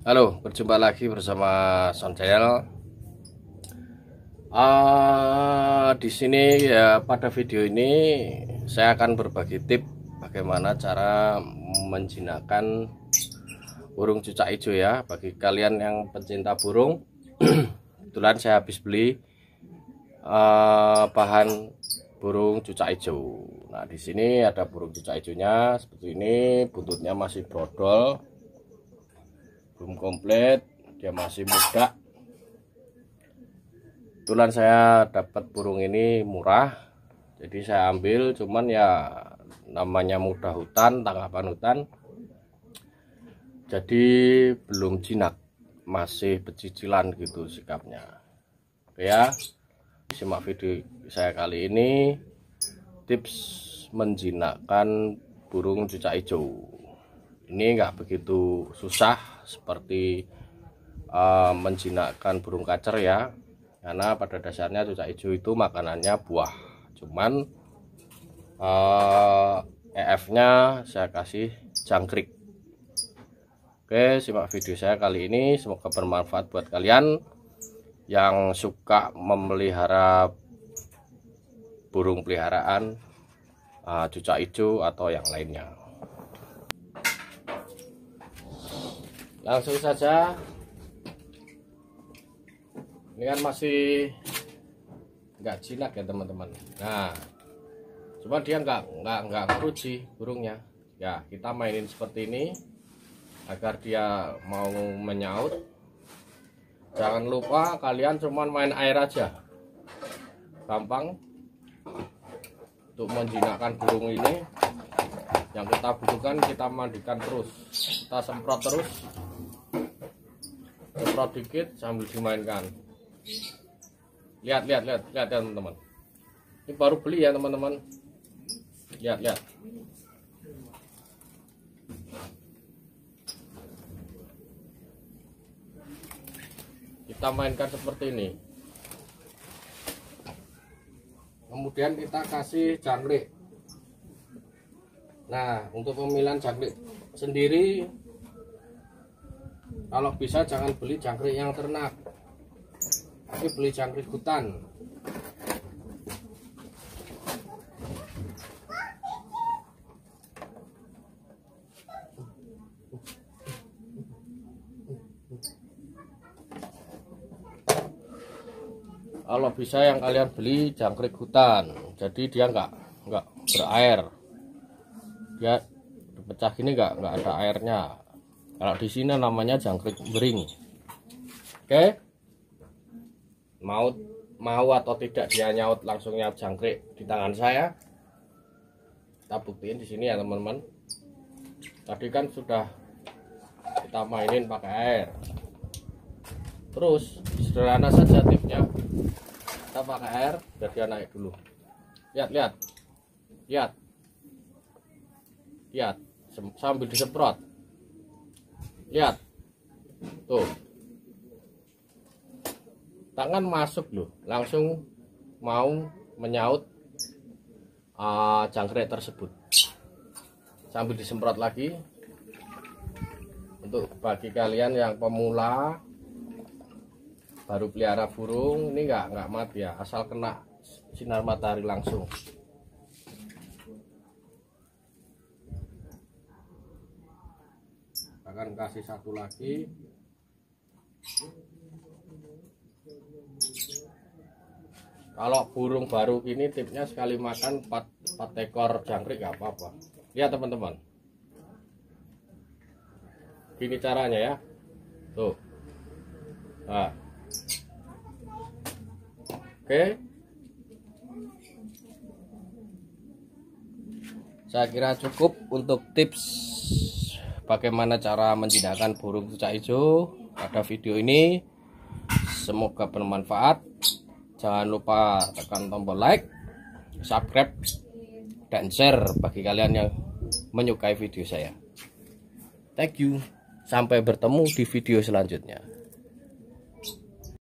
Halo, berjumpa lagi bersama Sonjel. Di sini ya, pada video ini saya akan berbagi tip bagaimana cara menjinakkan burung cucak hijau ya. Bagi kalian yang pencinta burung, kebetulan saya habis beli bahan burung cucak hijau. Nah, di sini ada burung cucak hijaunya seperti ini, buntutnya masih brodol, belum komplit, dia masih muda. Kebetulan saya dapat burung ini murah, jadi saya ambil. Cuman ya namanya muda hutan, tangkapan hutan, jadi belum jinak, masih pecicilan gitu sikapnya. Oke ya, simak video saya kali ini, tips menjinakkan burung cucak hijau. Ini enggak begitu susah seperti menjinakkan burung kacer ya, karena pada dasarnya cucak hijau itu makanannya buah. Cuman EF-nya saya kasih jangkrik. Oke, simak video saya kali ini, semoga bermanfaat buat kalian yang suka memelihara burung peliharaan cucak hijau atau yang lainnya. Langsung saja, ini kan masih nggak jinak ya teman-teman. Nah, cuma dia nggak ngeruji burungnya ya. Kita mainin seperti ini agar dia mau menyaut. Jangan lupa kalian cuman main air aja, gampang untuk menjinakkan burung ini. Yang kita butuhkan, kita mandikan terus, kita semprot terus, semprot dikit sambil dimainkan. Lihat ya teman-teman, ini baru beli ya teman-teman. Lihat kita mainkan seperti ini. Kemudian kita kasih jangkrik. Nah, untuk pemilihan jangkrik sendiri, kalau bisa jangan beli jangkrik yang ternak, tapi beli jangkrik hutan. Kalau bisa yang kalian beli jangkrik hutan, jadi dia nggak berair, dia pecah gini nggak ada airnya. Kalau di sini namanya jangkrik bering. Oke, mau atau tidak dia nyaut langsung nyaut jangkrik di tangan saya. Kita buktiin di sini ya teman-teman. Tadi kan sudah kita mainin pakai air. Terus sederhana saja tipnya, kita pakai air biar dia naik dulu. Lihat sambil disemprot. Lihat tuh, tangan masuk loh, langsung mau menyaut jangkrik tersebut. Sambil disemprot lagi. Untuk bagi kalian yang pemula baru pelihara burung, ini nggak mati ya, asal kena sinar matahari langsung. Akan kasih satu lagi. Kalau burung baru ini tipnya sekali makan 4 ekor jangkrik nggak apa-apa. Lihat teman-teman, gini caranya ya, tuh. Nah, oke, saya kira cukup untuk tips bagaimana cara menjinakkan burung cucak hijau pada video ini. Semoga bermanfaat. Jangan lupa tekan tombol like, subscribe, dan share bagi kalian yang menyukai video saya. Thank you. Sampai bertemu di video selanjutnya.